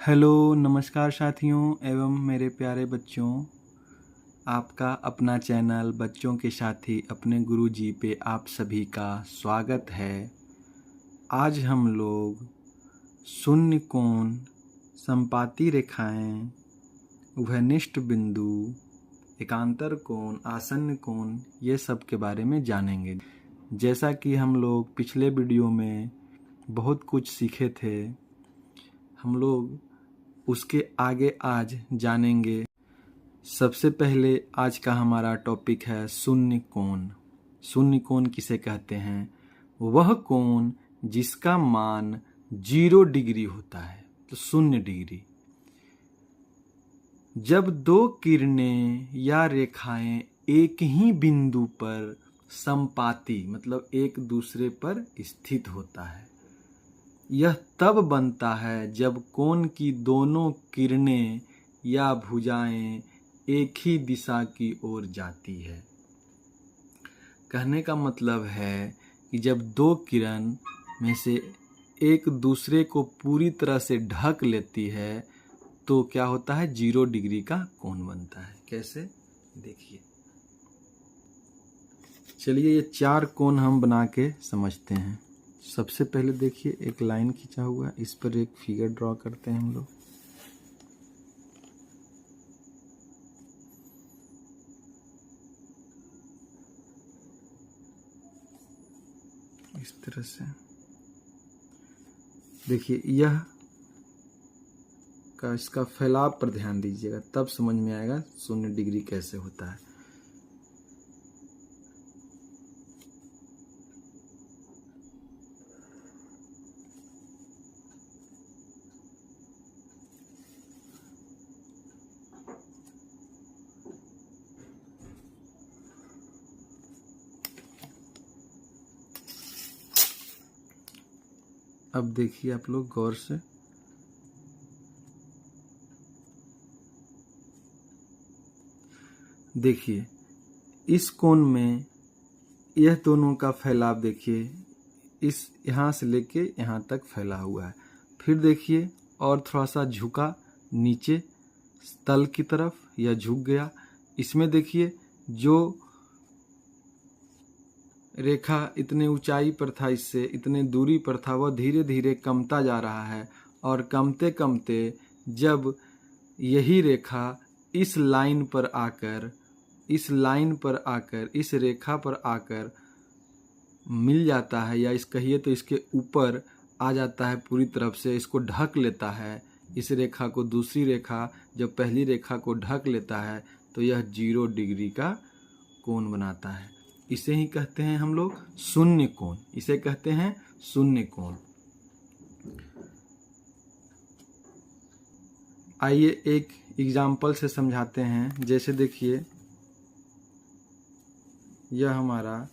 Hello नमस्कार साथियों एवं मेरे प्यारे बच्चों। आपका अपना चैनल बच्चों के साथी अपने गुरुजी पे आप सभी का स्वागत है। आज हम लोग शून्य कोण, संपाती रेखाएं, उभयनिष्ठ बिंदु, एकांतर कोण, आसन्न कोण ये सब के बारे में जानेंगे। जैसा कि हम लोग पिछले वीडियो में बहुत कुछ सीखे थे, हम लोग उसके आगे आज जानेंगे। सबसे पहले आज का हमारा टॉपिक है शून्य कोण। शून्य कोण किसे कहते हैं? वह कोण जिसका मान 0 डिग्री होता है, तो 0 डिग्री। जब दो किरणें या रेखाएं एक ही बिंदु पर संपाती मतलब एक दूसरे पर स्थित होता है, यह तब बनता है जब कोण की दोनों किरणें या भुजाएं एक ही दिशा की ओर जाती है। कहने का मतलब है कि जब दो किरण में से एक दूसरे को पूरी तरह से ढक लेती है तो क्या होता है? 0 डिग्री का कोण बनता है। कैसे? देखिए, चलिए ये 4 कोण हम बना के समझते हैं। सबसे पहले देखिए, एक लाइन खींचा हुआ है, इस पर एक फिगर ड्रॉ करते हैं हम लोग। इस तरह से देखिए, यह का इसका फैलाव पर ध्यान दीजिएगा, तब समझ में आएगा 0 डिग्री कैसे होता है। अब देखिए आप लोग गौर से, देखिए इस कोण में यह दोनों का फैलाव देखिए, इस यहाँ से लेके यहाँ तक फैला हुआ है। फिर देखिए और थोड़ा सा झुका नीचे तल की तरफ या झुक गया। इसमें देखिए जो रेखा इतने ऊंचाई पर था, इससे इतने दूरी पर था, वह धीरे धीरे कमता जा रहा है और कमते कमते जब यही रेखा इस लाइन पर आकर इस रेखा पर आकर मिल जाता है, या इस कहिए तो इसके ऊपर आ जाता है, पूरी तरफ से इसको ढक लेता है। इस रेखा को दूसरी रेखा जब पहली रेखा को ढक लेता है तो यह 0 डिग्री का कोण बनाता है। इसे ही कहते हैं हम लोग शून्य कोण। इसे कहते हैं शून्य कोण। आइए एक एग्जाम्पल से समझाते हैं। जैसे देखिए, यह हमारा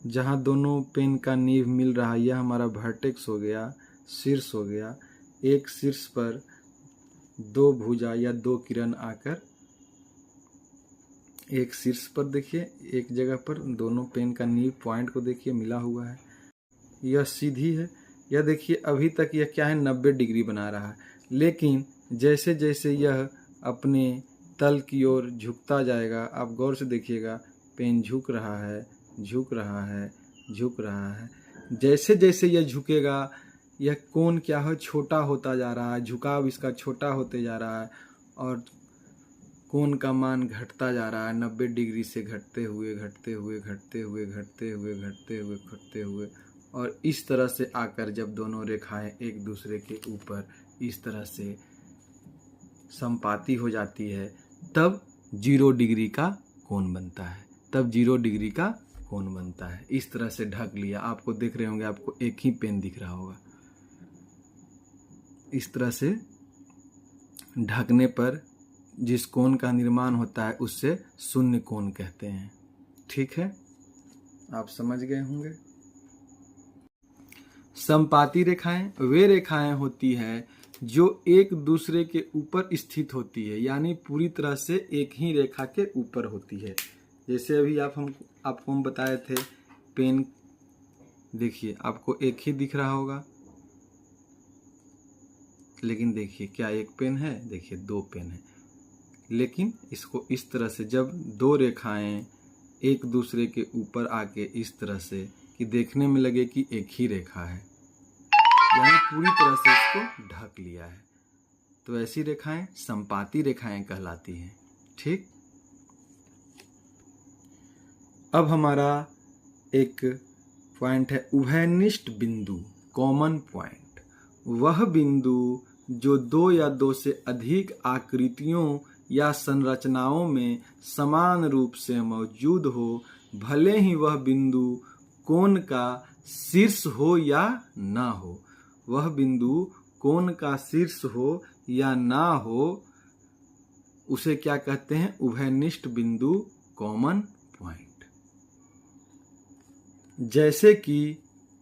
जहाँ दोनों पेन का नींव मिल रहा है, यह हमारा वर्टेक्स हो गया, शीर्ष हो गया। एक शीर्ष पर दो भुजा या दो किरण आकर एक शीर्ष पर देखिए, एक जगह पर दोनों पेन का नींव पॉइंट को देखिए मिला हुआ है, यह सीधी है। यह देखिए अभी तक यह क्या है, 90 डिग्री बना रहा है, लेकिन जैसे जैसे यह अपने तल की ओर झुकता जाएगा, आप गौर से देखिएगा, पेन झुक रहा है, झुक रहा है, झुक रहा है। जैसे जैसे यह झुकेगा, यह कोण क्या है, छोटा होता जा रहा है, झुकाव इसका छोटा होते जा रहा है और कोण का मान घटता जा रहा है, 90 डिग्री से घटते हुए घटते हुए घटते हुए घटते हुए घटते हुए घटते हुए, और इस तरह से आकर जब दोनों रेखाएं एक दूसरे के ऊपर इस तरह से संपाती हो जाती है, तब 0 डिग्री का कोण बनता है। तब 0 डिग्री का कोण बनता है। इस तरह से ढक लिया, आपको देख रहे होंगे, आपको एक ही पेन दिख रहा होगा। इस तरह से ढकने पर जिस कोण का निर्माण होता है उससे शून्य कोण कहते हैं। ठीक है, आप समझ गए होंगे। संपाती रेखाएं वे रेखाएं होती है जो एक दूसरे के ऊपर स्थित होती है, यानी पूरी तरह से एक ही रेखा के ऊपर होती है। जैसे अभी आपको हम बताए थे, पेन देखिए आपको एक ही दिख रहा होगा, लेकिन देखिए क्या एक पेन है, देखिए दो पेन है, लेकिन इसको इस तरह से जब दो रेखाएं एक दूसरे के ऊपर आके इस तरह से कि देखने में लगे कि एक ही रेखा है, यानी पूरी तरह से इसको ढक लिया है, तो ऐसी रेखाएं संपाती रेखाएं कहलाती हैं। ठीक, अब हमारा एक पॉइंट है उभयनिष्ठ बिंदु, कॉमन पॉइंट। वह बिंदु जो दो या दो से अधिक आकृतियों या संरचनाओं में समान रूप से मौजूद हो, भले ही वह बिंदु कोण का शीर्ष हो या ना हो। वह बिंदु कोण का शीर्ष हो या ना हो, उसे क्या कहते हैं? उभयनिष्ठ बिंदु, कॉमन पॉइंट। जैसे कि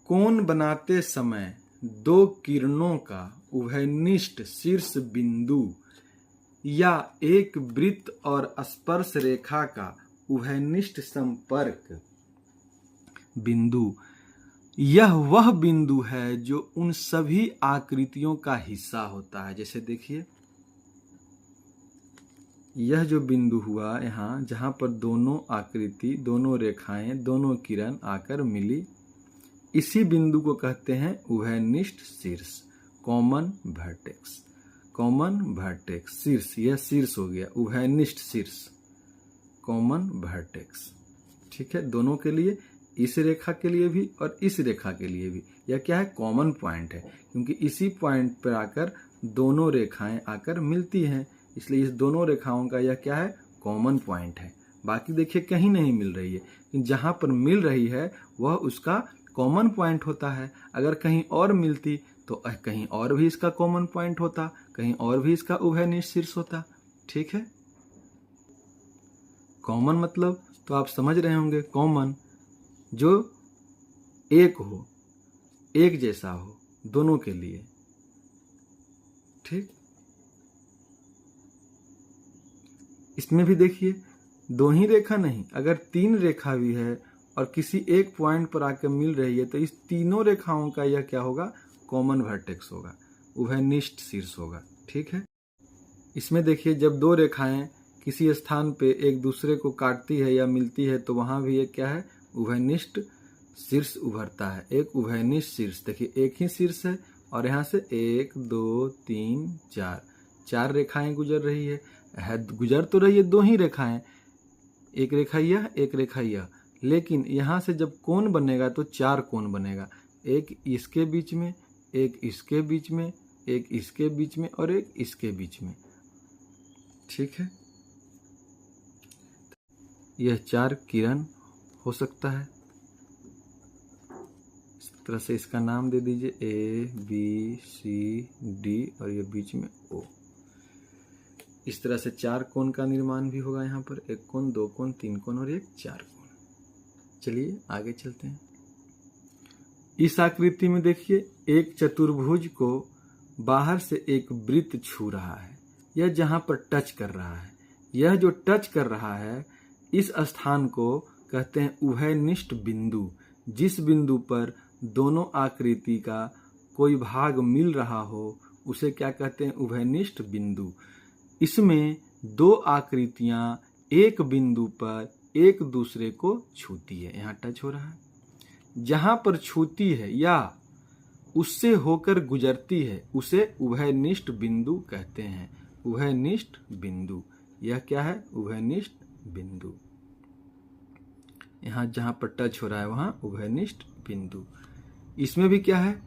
कोण बनाते समय दो किरणों का उभयनिष्ठ शीर्ष बिंदु या एक वृत्त और स्पर्श रेखा का उभयनिष्ठ संपर्क बिंदु, यह वह बिंदु है जो उन सभी आकृतियों का हिस्सा होता है। जैसे देखिए यह जो बिंदु हुआ यहाँ, जहाँ पर दोनों आकृति, दोनों रेखाएं, दोनों किरण आकर मिली, इसी बिंदु को कहते हैं उभयनिष्ठ शीर्ष, कॉमन वर्टेक्स। कॉमन वर्टेक्स, शीर्ष, यह शीर्ष हो गया, उभयनिष्ठ शीर्ष, कॉमन वर्टेक्स। ठीक है, दोनों के लिए, इस रेखा के लिए भी और इस रेखा के लिए भी। यह क्या है? कॉमन पॉइंट है, क्योंकि इसी पॉइंट पर आकर दोनों रेखाएं आकर मिलती हैं, इसलिए इस दोनों रेखाओं का यह क्या है? कॉमन पॉइंट है। बाकी देखिए कहीं नहीं मिल रही है, लेकिन जहां पर मिल रही है वह उसका कॉमन पॉइंट होता है। अगर कहीं और मिलती तो कहीं और भी इसका कॉमन पॉइंट होता, कहीं और भी इसका उभयनिष्ठ शीर्ष होता। ठीक है, कॉमन मतलब तो आप समझ रहे होंगे, कॉमन जो एक हो, एक जैसा हो दोनों के लिए। ठीक, इसमें भी देखिए दो ही रेखा नहीं, अगर तीन रेखा भी है और किसी एक पॉइंट पर आकर मिल रही है, तो इस तीनों रेखाओं का यह क्या होगा? कॉमन वर्टेक्स होगा, उभयनिष्ठ शीर्ष होगा। ठीक है, इसमें देखिए जब दो रेखाएं किसी स्थान पे एक दूसरे को काटती है या मिलती है, तो वहां भी एक क्या है? उभयनिष्ठ शीर्ष उभरता है, एक उभयनिष्ठ शीर्ष। देखिए एक ही शीर्ष है और यहाँ से 1 2 3 4 चार रेखाएं गुजर रही है, गुजर तो रही है दो ही रेखाएं, एक रेखा यह, एक रेखा यह, लेकिन यहाँ से जब कोण बनेगा तो चार कोण बनेगा, एक इसके बीच में, एक इसके बीच में, एक इसके बीच में और एक इसके बीच में। ठीक है, यह चार किरण हो सकता है। इस तरह से इसका नाम दे दीजिए ABCD और ये बीच में O। इस तरह से चार कोण का निर्माण भी होगा यहाँ पर, एक कोण, दो कोण, तीन कोण और एक चार कोण। चलिए आगे चलते हैं। इस आकृति में देखिए एक चतुर्भुज को बाहर से एक वृत्त छू रहा है, यह जहां पर टच कर रहा है, यह जो टच कर रहा है इस स्थान को कहते हैं उभयनिष्ठ बिंदु। जिस बिंदु पर दोनों आकृति का कोई भाग मिल रहा हो उसे क्या कहते हैं? उभयनिष्ठ बिंदु। इसमें दो आकृतियां एक बिंदु पर एक दूसरे को छूती है, यहाँ टच हो रहा है, जहां पर छूती है या उससे होकर गुजरती है उसे उभयनिष्ठ बिंदु कहते हैं। उभयनिष्ठ बिंदु, यह क्या है? उभयनिष्ठ बिंदु। यहाँ जहां पर टच हो रहा है वहां उभयनिष्ठ बिंदु। इसमें भी क्या है?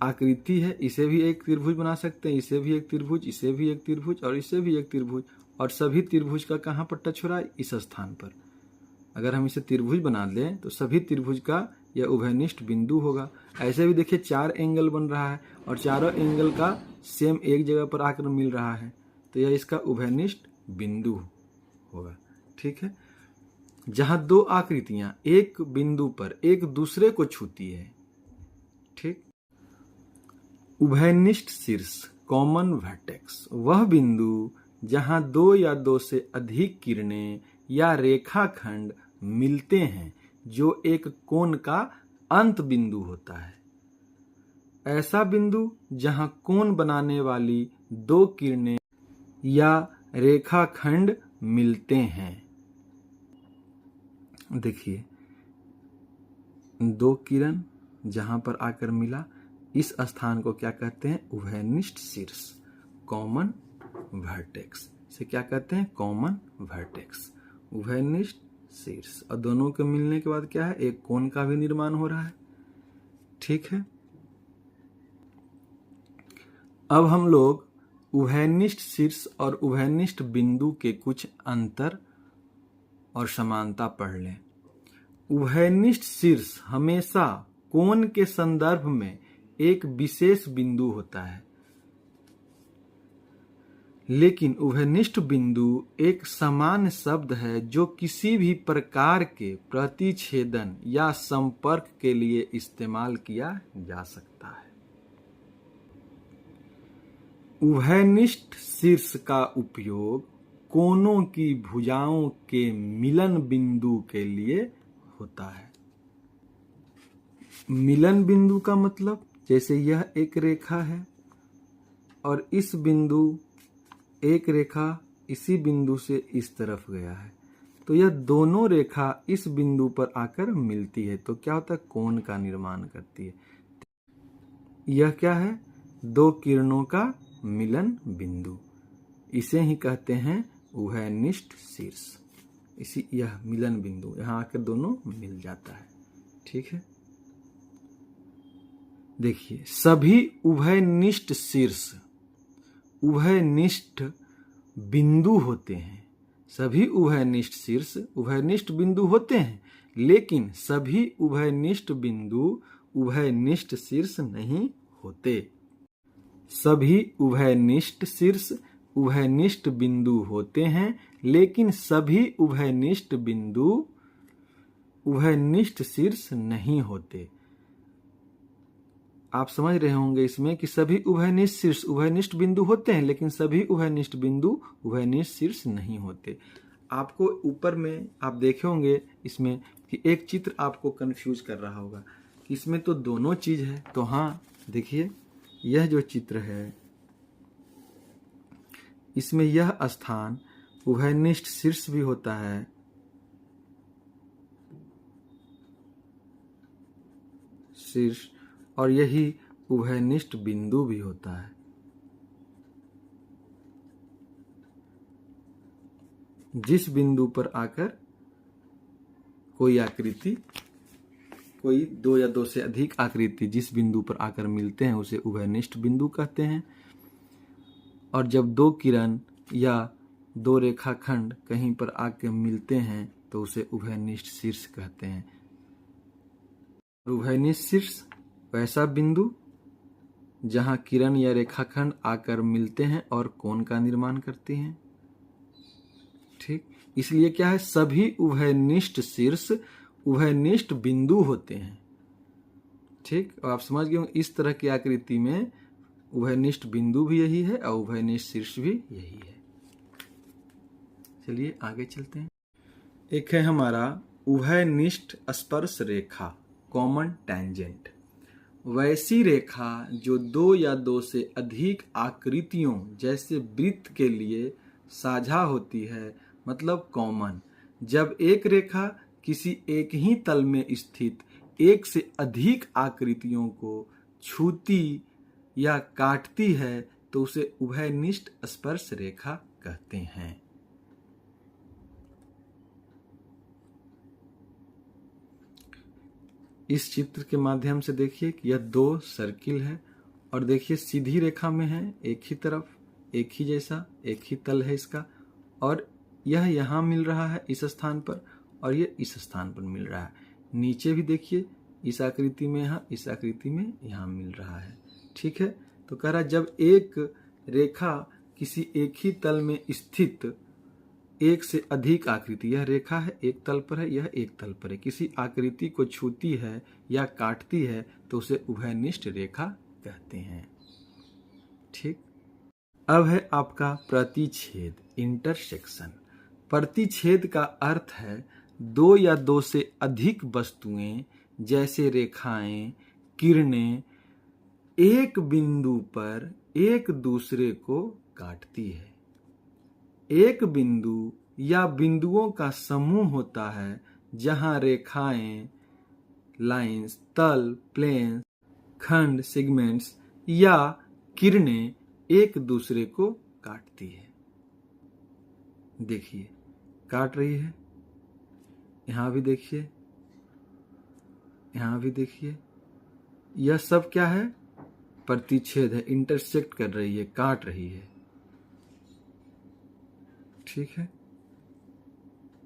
आकृति है, इसे भी एक त्रिभुज बना सकते हैं, इसे भी एक त्रिभुज, इसे भी एक त्रिभुज और इसे भी एक त्रिभुज, और सभी त्रिभुज का कहाँ पर टच हो रहा है? इस स्थान पर। अगर हम इसे त्रिभुज बना लें तो सभी त्रिभुज का यह उभयनिष्ठ बिंदु होगा। ऐसे भी देखिए चार एंगल बन रहा है और चारों एंगल का सेम एक जगह पर आकर मिल रहा है, तो यह इसका उभयनिष्ठ बिंदु होगा। ठीक है, जहां दो आकृतियां एक बिंदु पर एक दूसरे को छूती है। ठीक, उभयनिष्ठ शीर्ष, कॉमन वर्टेक्स, वह बिंदु जहां दो या दो से अधिक किरणें या रेखाखंड मिलते हैं जो एक कोण का अंत बिंदु होता है। ऐसा बिंदु जहां कोण बनाने वाली दो किरणें या रेखाखंड मिलते हैं। देखिए, दो किरण जहां पर आकर मिला, इस स्थान को क्या कहते हैं? उभयनिष्ठ शीर्ष, कॉमन वर्टेक्स से क्या कहते हैं? कॉमन वर्टेक्स, उभयनिष्ठ शीर्ष। और दोनों के मिलने के बाद क्या है? एक कोण का भी निर्माण हो रहा है। ठीक है, अब हम लोग उभयनिष्ठ शीर्ष और उभयनिष्ठ बिंदु के कुछ अंतर और समानता पढ़ लें। उभयनिष्ठ शीर्ष हमेशा कोण के संदर्भ में एक विशेष बिंदु होता है, लेकिन उभयनिष्ठ बिंदु एक सामान्य शब्द है जो किसी भी प्रकार के प्रतिच्छेदन या संपर्क के लिए इस्तेमाल किया जा सकता है। उभयनिष्ठ शीर्ष का उपयोग कोनों की भुजाओं के मिलन बिंदु के लिए होता है। मिलन बिंदु का मतलब, जैसे यह एक रेखा है और इस बिंदु, एक रेखा इसी बिंदु से इस तरफ गया है, तो यह दोनों रेखा इस बिंदु पर आकर मिलती है तो क्या होता है? कोण का निर्माण करती है। यह क्या है? दो किरणों का मिलन बिंदु, इसे ही कहते हैं उभयनिष्ठ शीर्ष। इसी यह मिलन बिंदु, यहां आकर दोनों मिल जाता है। ठीक है, देखिए, सभी उभयनिष्ठ शीर्ष उभयनिष्ठ बिंदु होते हैं। सभी उभयनिष्ठ शीर्ष उभयनिष्ठ बिंदु होते हैं, लेकिन सभी उभयनिष्ठ बिंदु उभयनिष्ठ शीर्ष नहीं होते। सभी उभयनिष्ठ शीर्ष उभयनिष्ठ बिंदु होते हैं, लेकिन सभी उभयनिष्ठ बिंदु उभयनिष्ठ शीर्ष नहीं होते। आप समझ रहे होंगे इसमें कि सभी उभयनिष्ठ शीर्ष उभयनिष्ठ बिंदु होते हैं, लेकिन सभी उभयनिष्ठ बिंदु उभयनिष्ठ शीर्ष नहीं होते। आपको ऊपर में आप देखे होंगे इसमें कि एक चित्र आपको कंफ्यूज कर रहा होगा कि इसमें तो दोनों चीज है। तो हाँ, देखिए, यह जो चित्र है इसमें यह स्थान उभयनिष्ठ शीर्ष भी होता है शीर्ष, और यही उभयनिष्ठ बिंदु भी होता है। जिस बिंदु पर आकर कोई आकृति, कोई दो या दो से अधिक आकृति जिस बिंदु पर आकर मिलते हैं उसे उभयनिष्ठ बिंदु कहते हैं। और जब दो किरण या दो रेखाखंड कहीं पर आकर मिलते हैं तो उसे उभयनिष्ठ शीर्ष कहते हैं। उभयनिष्ठ शीर्ष वैसा बिंदु जहां किरण या रेखाखंड आकर मिलते हैं और कोण का निर्माण करती हैं। ठीक, इसलिए क्या है? सभी उभयनिष्ठ शीर्ष उभयनिष्ठ बिंदु होते हैं। ठीक, और आप समझ गए इस तरह की आकृति में उभयनिष्ठ बिंदु भी यही है और उभयनिष्ठ शीर्ष भी यही है। चलिए आगे चलते हैं। एक है हमारा उभयनिष्ठ स्पर्श रेखा, कॉमन टैंजेंट। वैसी रेखा जो दो या दो से अधिक आकृतियों जैसे वृत्त के लिए साझा होती है, मतलब कॉमन। जब एक रेखा किसी एक ही तल में स्थित एक से अधिक आकृतियों को छूती या काटती है तो उसे उभयनिष्ठ स्पर्श रेखा कहते हैं। इस चित्र के माध्यम से देखिए कि यह दो सर्किल है और देखिए सीधी रेखा में है, एक ही तरफ, एक ही जैसा, एक ही तल है इसका, और यह यहाँ मिल रहा है इस स्थान पर और ये इस स्थान पर मिल रहा है। नीचे भी देखिए इस आकृति में यहाँ, इस आकृति में यहाँ मिल रहा है। ठीक है, तो कह रहा जब एक रेखा किसी एक ही तल में स्थित एक से अधिक आकृति, यह रेखा है एक तल पर है, यह एक तल पर है, किसी आकृति को छूती है या काटती है तो उसे उभयनिष्ठ रेखा कहते हैं। ठीक, अब है आपका प्रतिच्छेद, इंटरसेक्शन। प्रतिच्छेद का अर्थ है दो या दो से अधिक वस्तुएं जैसे रेखाएं, किरणें एक बिंदु पर एक दूसरे को काटती है। एक बिंदु या बिंदुओं का समूह होता है जहां रेखाएं, लाइंस, तल, प्लेन, खंड, सेगमेंट्स या किरणें एक दूसरे को काटती है। देखिए काट रही है, यहां भी देखिए, यहां भी देखिए, यह सब क्या है? प्रतिच्छेद है, इंटरसेक्ट कर रही है, काट रही है। ठीक है,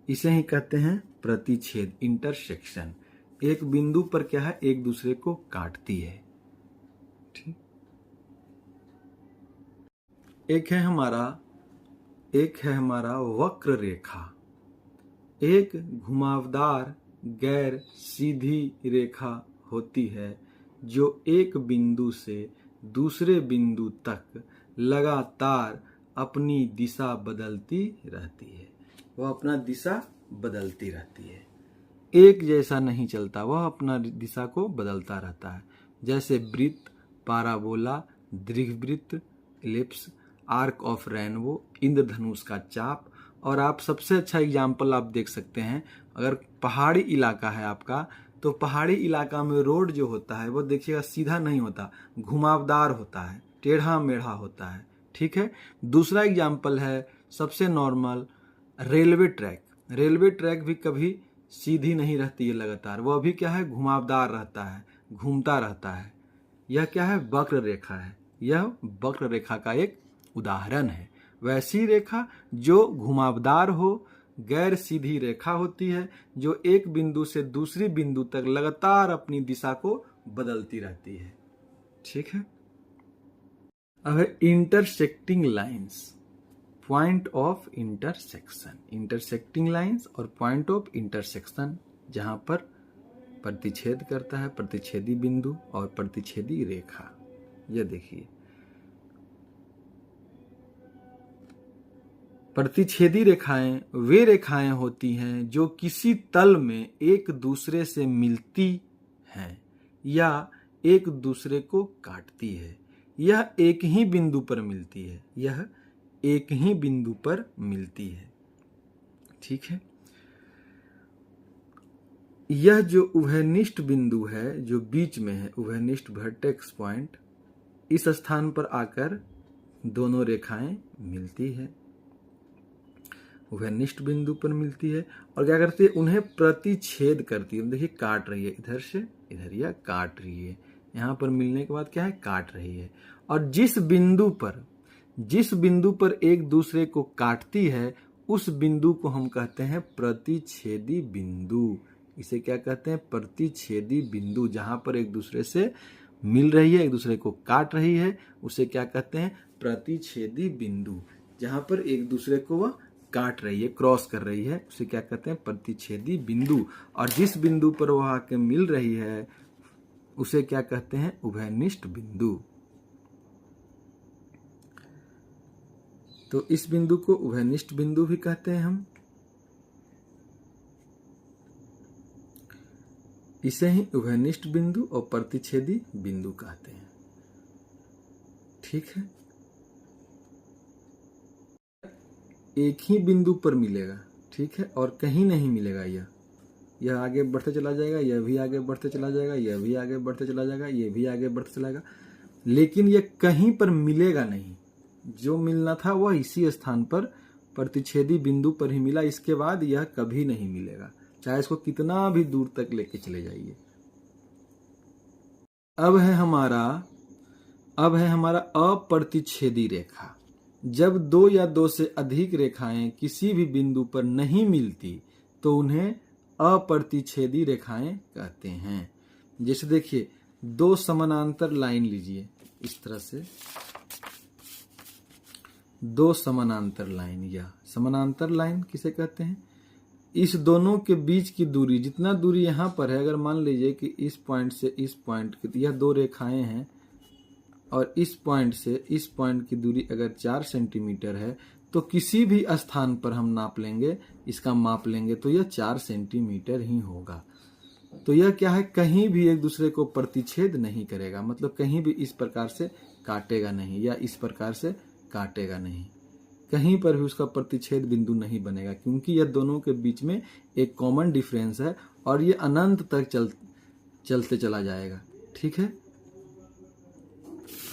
इसे ही कहते हैं प्रतिच्छेद, इंटरसेक्शन। एक बिंदु पर क्या है? एक दूसरे को काटती है। ठीक, एक है हमारा वक्र रेखा। एक घुमावदार गैर सीधी रेखा होती है जो एक बिंदु से दूसरे बिंदु तक लगातार अपनी दिशा बदलती रहती है। वह अपना दिशा बदलती रहती है, एक जैसा नहीं चलता, वह अपना दिशा को बदलता रहता है। जैसे वृत्त, पाराबोला, दीर्घवृत्त, इलिप्स, आर्क ऑफ रेनबो, इंद्रधनुष का चाप। और आप सबसे अच्छा एग्जाम्पल आप देख सकते हैं, अगर पहाड़ी इलाका है आपका, तो पहाड़ी इलाका में रोड जो होता है वो देखिएगा सीधा नहीं होता, घुमावदार होता है, टेढ़ा मेढ़ा होता है। ठीक है, दूसरा एग्जाम्पल है सबसे normal railway track. Railway track भी कभी सीधी नहीं रहती है लगातार, वह भी क्या है? घुमावदार रहता है, घूमता रहता है। यह क्या है? वक्र रेखा है। यह वक्र रेखा का एक उदाहरण है। वैसी रेखा जो घुमावदार हो, गैर सीधी रेखा होती है, जो एक बिंदु से दूसरी बिंदु तक लगातार अपनी दिशा को बदलती रहती है। ठीक है, अब है intersecting lines, point of intersection. Intersecting lines और पॉइंट ऑफ इंटरसेक्शन, जहां पर प्रतिच्छेद करता है प्रतिच्छेदी बिंदु और प्रतिच्छेदी रेखा। यह देखिए, प्रतिच्छेदी रेखाएं वे रेखाएं होती हैं जो किसी तल में एक दूसरे से मिलती हैं या एक दूसरे को काटती है। यह एक ही बिंदु पर मिलती है, यह एक ही बिंदु पर मिलती है। ठीक है, यह जो उभयनिष्ठ बिंदु है जो बीच में है, उभयनिष्ठ वर्टेक्स पॉइंट, इस स्थान पर आकर दोनों रेखाएं मिलती है, उभयनिष्ठ बिंदु पर मिलती है और क्या करती है? उन्हें प्रतिच्छेद करती है। देखिए काट रही है, इधर से इधर यह काट रही है, यहां पर मिलने के बाद क्या है? काट रही है। और जिस बिंदु पर एक दूसरे को काटती है, उस बिंदु को हम कहते हैं प्रतिच्छेदी बिंदु। इसे क्या कहते हैं? प्रतिच्छेदी बिंदु। जहां पर एक दूसरे से मिल रही है, एक दूसरे को काट रही है, उसे क्या कहते हैं? प्रतिच्छेदी बिंदु। जहां पर एक दूसरे को वह काट रही है, क्रॉस कर रही है, उसे क्या कहते हैं? प्रतिच्छेदी बिंदु। और जिस बिंदु पर वह आके मिल रही है उसे क्या कहते हैं? उभयनिष्ठ बिंदु। तो इस बिंदु को उभयनिष्ठ बिंदु भी कहते हैं हम। इसे ही उभयनिष्ठ बिंदु और प्रतिच्छेदी बिंदु कहते हैं। ठीक है, एक ही बिंदु पर मिलेगा, ठीक है, और कहीं नहीं मिलेगा। यह आगे बढ़ते चला जाएगा, यह भी आगे बढ़ते चला जाएगा, यह भी आगे बढ़ते चला जाएगा, यह भी आगे बढ़ते चला जाएगा, लेकिन यह कहीं पर मिलेगा नहीं। जो मिलना था वह इसी स्थान पर प्रतिच्छेदी बिंदु पर ही मिला, इसके बाद यह कभी नहीं मिलेगा, चाहे इसको कितना भी दूर तक लेके चले जाइए। अब है हमारा अप्रतिच्छेदी रेखा। जब दो या दो से अधिक रेखाएं किसी भी बिंदु पर नहीं मिलती तो उन्हें अप्रतिच्छेदी रेखाएं कहते हैं। जैसे देखिए, दो समानांतर लाइन लीजिए, इस तरह से दो समानांतर लाइन, या समानांतर लाइन किसे कहते हैं? इस दोनों के बीच की दूरी, जितना दूरी यहाँ पर है, अगर मान लीजिए कि इस पॉइंट से इस पॉइंट की, यह दो रेखाएं हैं और इस पॉइंट से इस पॉइंट की दूरी अगर 4 सेंटीमीटर है, तो किसी भी स्थान पर हम नाप लेंगे, इसका माप लेंगे तो यह 4 सेंटीमीटर ही होगा। तो यह क्या है, कहीं भी एक दूसरे को प्रतिच्छेद नहीं करेगा, मतलब कहीं भी इस प्रकार से काटेगा नहीं या इस प्रकार से काटेगा नहीं, कहीं पर भी उसका प्रतिच्छेद बिंदु नहीं बनेगा, क्योंकि यह दोनों के बीच में एक कॉमन डिफरेंस है और ये अनंत तक चलते चला जाएगा। ठीक है,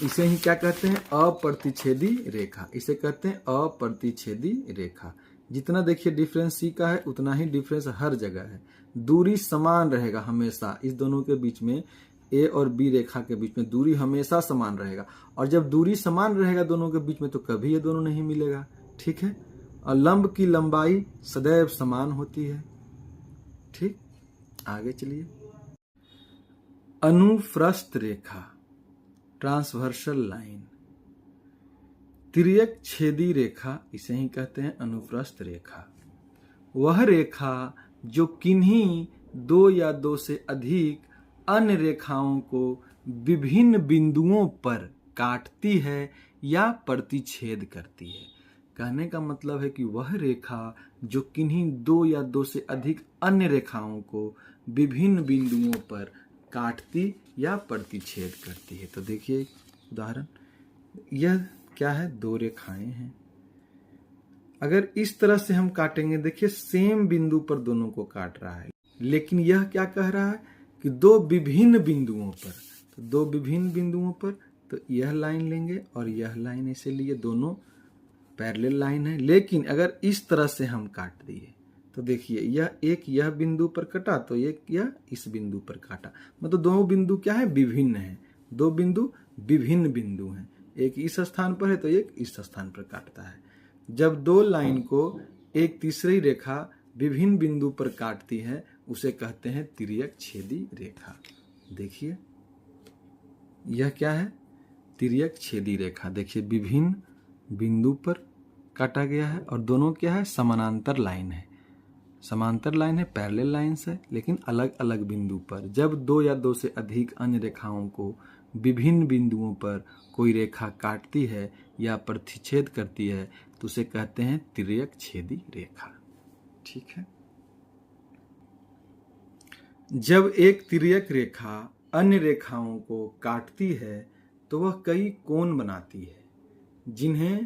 इसे ही क्या कहते हैं, अप्रतिच्छेदी रेखा। इसे कहते हैं अप्रतिच्छेदी रेखा। जितना देखिए डिफरेंस सी का है उतना ही डिफरेंस हर जगह है। दूरी समान रहेगा हमेशा, इस दोनों के बीच में ए और बी रेखा के बीच में दूरी हमेशा समान रहेगा, और जब दूरी समान रहेगा दोनों के बीच में तो कभी ये दोनों नहीं मिलेगा। ठीक है, और लंब की लंबाई सदैव समान होती है। ठीक, आगे चलिए। अनुप्रस्थ रेखा, ट्रांसवर्सल लाइन, तिर्यक छेदी रेखा, इसे ही कहते हैं अनुप्रस्थ रेखा। वह रेखा जो किन्हीं दो या दो से अधिक अन्य रेखाओं को विभिन्न बिंदुओं पर काटती है या प्रतिच्छेद करती है। कहने का मतलब है कि वह रेखा जो किन्हीं दो या दो से अधिक अन्य रेखाओं को विभिन्न बिंदुओं पर काटती या प्रतिच्छेद करती है। तो देखिए उदाहरण, यह क्या है, दो रेखाएं हैं। अगर इस तरह से हम काटेंगे, देखिए सेम बिंदु पर दोनों को काट रहा है, लेकिन यह क्या कह रहा है कि दो विभिन्न बिंदुओं पर। तो दो विभिन्न बिंदुओं पर, तो यह लाइन लेंगे और यह लाइन ऐसे लिए, दोनों पैरेलल लाइन है। लेकिन अगर इस तरह से हम काट दिए तो देखिए यह बिंदु पर कटा तो एक यह इस बिंदु पर काटा, मतलब दोनों बिंदु क्या है, विभिन्न है। दो बिंदु विभिन्न बिंदु हैं, एक इस स्थान पर है तो एक इस स्थान पर काटता है। जब दो लाइन को एक तीसरी रेखा विभिन्न बिंदु पर काटती है उसे कहते हैं तिर्यक छेदी रेखा। देखिए यह क्या है, तिर्यक छेदी रेखा। देखिए विभिन्न बिंदु पर काटा गया है और दोनों क्या है, समानांतर लाइन है। समांतर लाइन है, पैरेलल लाइंस है, लेकिन अलग अलग बिंदु पर। जब दो या दो से अधिक अन्य रेखाओं को विभिन्न बिंदुओं पर कोई रेखा काटती है या प्रतिच्छेद करती है तो उसे कहते हैं तिर्यक छेदी रेखा। ठीक है, जब एक तिर्यक रेखा अन्य रेखाओं को काटती है तो वह कई कोण बनाती है, जिन्हें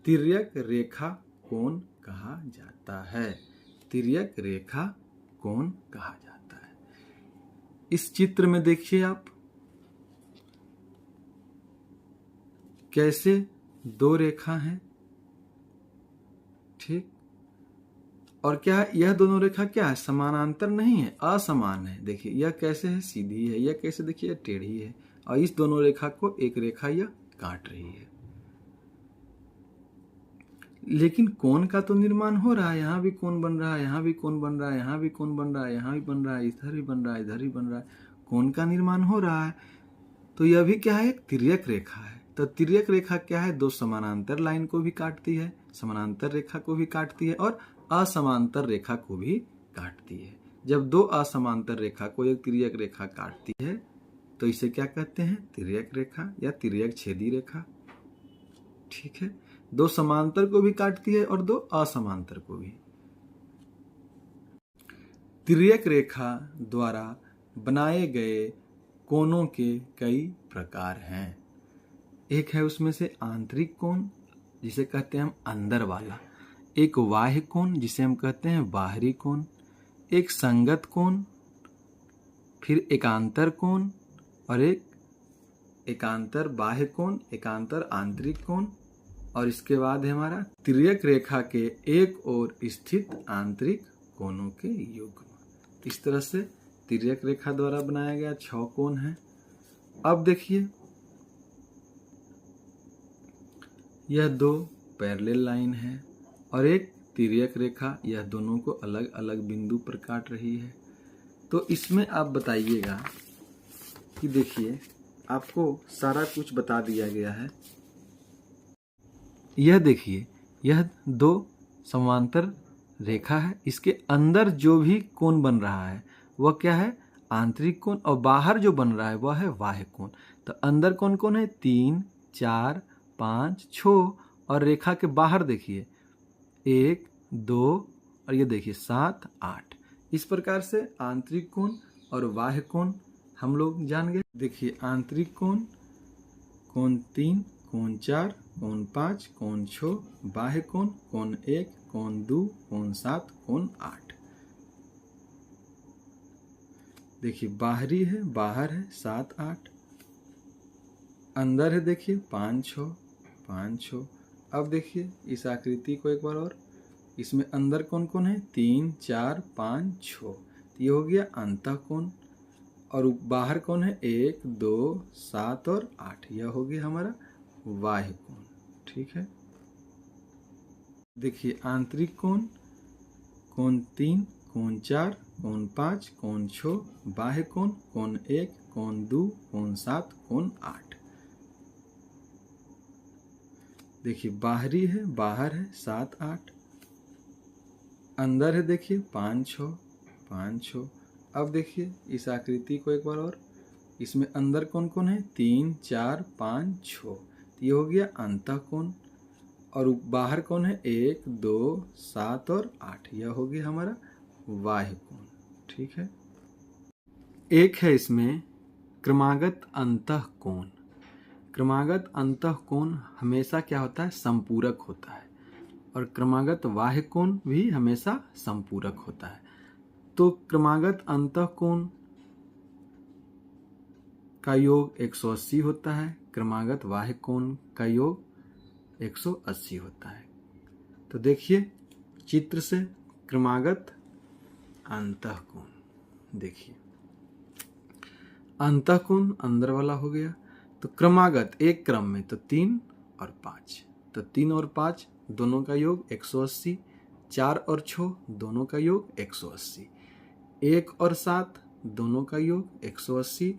तिर्यक रेखा कोण कहा जाता है। तिर्यक रेखा कोण कहा जाता है। इस चित्र में देखिए आप कैसे दो रेखा हैं। ठीक, और क्या है, यह दोनों रेखा क्या है, समानांतर नहीं है, असमान है। देखिए यह कैसे है, सीधी है, यह कैसे देखिए टेढ़ी है, और इस दोनों रेखा को एक रेखा यह काट रही है। लेकिन कोण का तो निर्माण हो रहा है, यहाँ भी कोण बन रहा है, यहाँ भी कोण बन रहा है, यहाँ भी कोण बन रहा है, यहाँ भी बन रहा है, इधर भी बन रहा है, इधर भी बन रहा है, कोण का निर्माण हो रहा है। तो यह भी क्या है, एक तिर्यक रेखा है। तो तिर्यक रेखा क्या है, दो समानांतर लाइन को भी काटती है, समानांतर रेखा को भी काटती है और असमांतर रेखा को भी काटती है। जब दो असमांतर रेखा को एक तिर्यक रेखा काटती है तो इसे क्या कहते हैं, तिर्यक रेखा या तिर्यक छेदी रेखा। ठीक है, दो समांतर को भी काटती है और दो असमांतर को भी। तिर्यक रेखा द्वारा बनाए गए कोणों के कई प्रकार हैं। एक है उसमें से आंतरिक कोण, जिसे कहते हैं हम अंदर वाला। एक बाह्य कोण, जिसे हम कहते हैं बाहरी कोण। एक संगत कोण, फिर एकांतर कोण, और एक एकांतर बाह्य कोण, एकांतर आंतरिक कोण, और इसके बाद है हमारा तिर्यक रेखा के एक ओर स्थित आंतरिक कोणों के युग्म। इस तरह से तिर्यक रेखा द्वारा बनाया गया 6 कोण है। अब देखिए यह दो पैरेलल लाइन है और एक तिर्यक रेखा, यह दोनों को अलग अलग बिंदु पर काट रही है। तो इसमें आप बताइएगा कि देखिए आपको सारा कुछ बता दिया गया है। यह देखिए यह दो समांतर रेखा है, इसके अंदर जो भी कोण बन रहा है वह क्या है, आंतरिक कोण, और बाहर जो बन रहा है वह है बाह्य कोण। तो अंदर कौन कौन है, 3, 4, 5, 6, और रेखा के बाहर देखिए 1, 2 और ये देखिए 7, 8। इस प्रकार से आंतरिक कोण और बाह्य कोण हम लोग जान गए। देखिए आंतरिक कोण, कोण 3, कोण 4, कोण 5, कोण 6, बाह्य कोण, कोण 1, कोण 2, कोण 7, कोण 8। देखिए बाहरी है, बाहर है 7, 8, अंदर है देखिए 5, 6, 5, 6। अब देखिए इस आकृति को एक बार और, इसमें अंदर कौन कौन है 3, 4, 5, 6, ये हो गया अंतः कोण। और बाहर कौन है 1, 2, 7 और 8, यह हो गया हमारा बाह्य कोण। ठीक है। देखिए आंतरिक कोण, कोण 3, कोण 4, कोण 5, कोण 6, बाह्य कोण, कोण 1, कोण 2, कोण 7, कोण 8। देखिए बाहरी है, बाहर है 7, 8, अंदर है देखिए 5, 6, 5, 6। अब देखिए इस आकृति को एक बार और, इसमें अंदर कौन कौन है 3, 4, 5, 6, ये हो गया अंतः कोण। और बाहर कौन है 1, 2, 7 और 8, यह हो गया हमारा बाह्य कोण। ठीक है। एक है इसमें क्रमागत अंतः कोण। क्रमागत अंतः कोण हमेशा क्या होता है, संपूरक होता है, और क्रमागत बाह्य कोण भी हमेशा संपूरक होता है। तो क्रमागत अंतः कोण का योग 180 होता है, क्रमागत बाह्य कोण का योग 180 होता है। तो देखिए चित्र से क्रमागत अंतः कोण, देखिए अंतः कोण अंदर वाला हो गया। तो क्रमागत एक क्रम में तो 3 और 5, तो 3 और 5 दोनों का योग 180, 4 और 6 दोनों का योग 180, 1 और 7 दोनों का योग 180,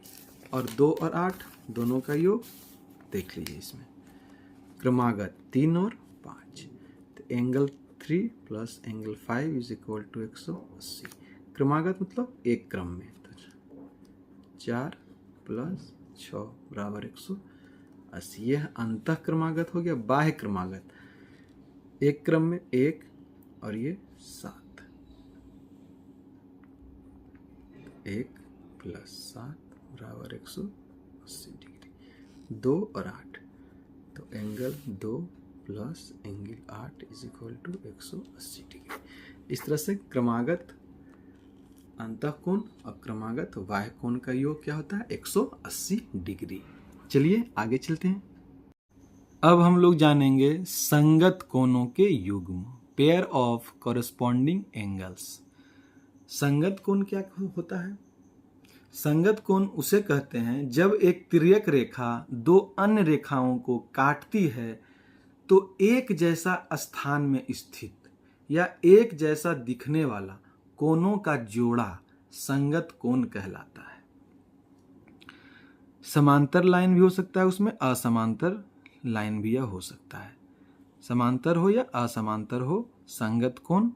और 2 और 8 दोनों का योग देख लीजिए। इसमें क्रमागत 3 और 5, तो angle 3 plus angle 5 is equal to 180। क्रमागत मतलब एक क्रम में, तो 4 प्लस 6 बराबर 180। यह अंतः क्रमागत हो गया। बाह्य क्रमागत एक क्रम में 1 और ये 7, 1 प्लस 7 बराबर 180 डिग्री। 2 और 8, तो angle 2 plus angle 8 is equal to 180 degree. इस तरह से क्रमागत अंतः कोण और क्रमागत बाह्य कोण का योग क्या होता है, 180 डिग्री। चलिए आगे चलते हैं। अब हम लोग जानेंगे संगत कोणों के युग्म, पेयर ऑफ कॉरेस्पॉन्डिंग एंगल्स। संगत कोण क्या होता है? संगत कोण उसे कहते हैं जब एक तिर्यक रेखा दो अन्य रेखाओं को काटती है तो एक जैसा स्थान में स्थित या एक जैसा दिखने वाला कोणों का जोड़ा संगत कोण कहलाता है। समांतर लाइन भी हो सकता है, उसमें असमांतर लाइन भी हो सकता है। समांतर हो या असमांतर हो, संगत कोण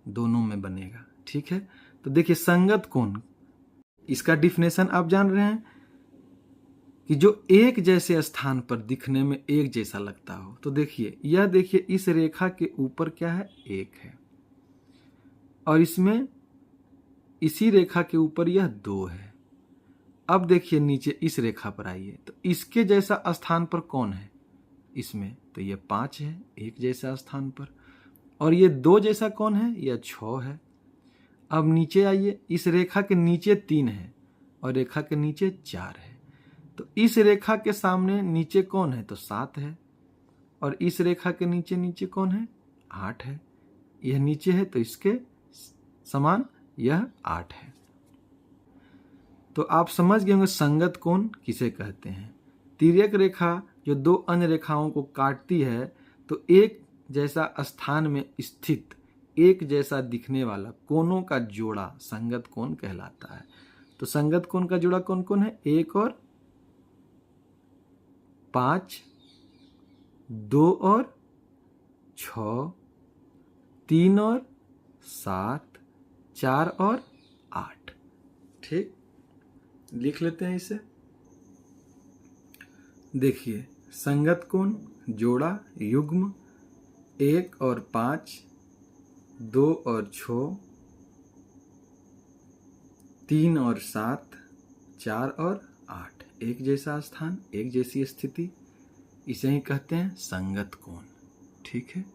दोनों में बनेगा। ठीक है। तो देखिए संगत कोण, इसका डिफिनेशन आप जान रहे हैं कि जो एक जैसे स्थान पर दिखने में एक जैसा लगता हो। तो देखिए यह देखिए इस रेखा के ऊपर क्या है, 1 है, और इसमें इसी रेखा के ऊपर यह 2 है। अब देखिए नीचे इस रेखा पर आइए, तो इसके जैसा स्थान पर कौन है इसमें, तो यह 5 है एक जैसा स्थान पर, और ये 2 जैसा कौन है, यह 6 है। अब नीचे आइए, इस रेखा के नीचे 3 है और रेखा के नीचे 4 है, तो इस रेखा के सामने नीचे कौन है, तो 7 है, और इस रेखा के नीचे नीचे कौन है, 8 है। यह नीचे है तो इसके समान यह 8 है। तो आप समझ गए होंगे संगत कोण किसे कहते हैं। तिर्यक रेखा जो दो अन्य रेखाओं को काटती है तो एक जैसा स्थान में स्थित एक जैसा दिखने वाला कोणों का जोड़ा संगत कोण कहलाता है। तो संगत कोण का जोड़ा कौन कौन है, 1 और 5, 2 और 6, 3 और 7, 4 और 8। ठीक, लिख लेते हैं इसे। देखिए संगत कोण जोड़ा युग्म 1 और 5, 2 और 6, 3 और 7, 4 और 8, एक जैसा स्थान, एक जैसी स्थिति, इसे ही कहते हैं संगत कोण। ठीक है,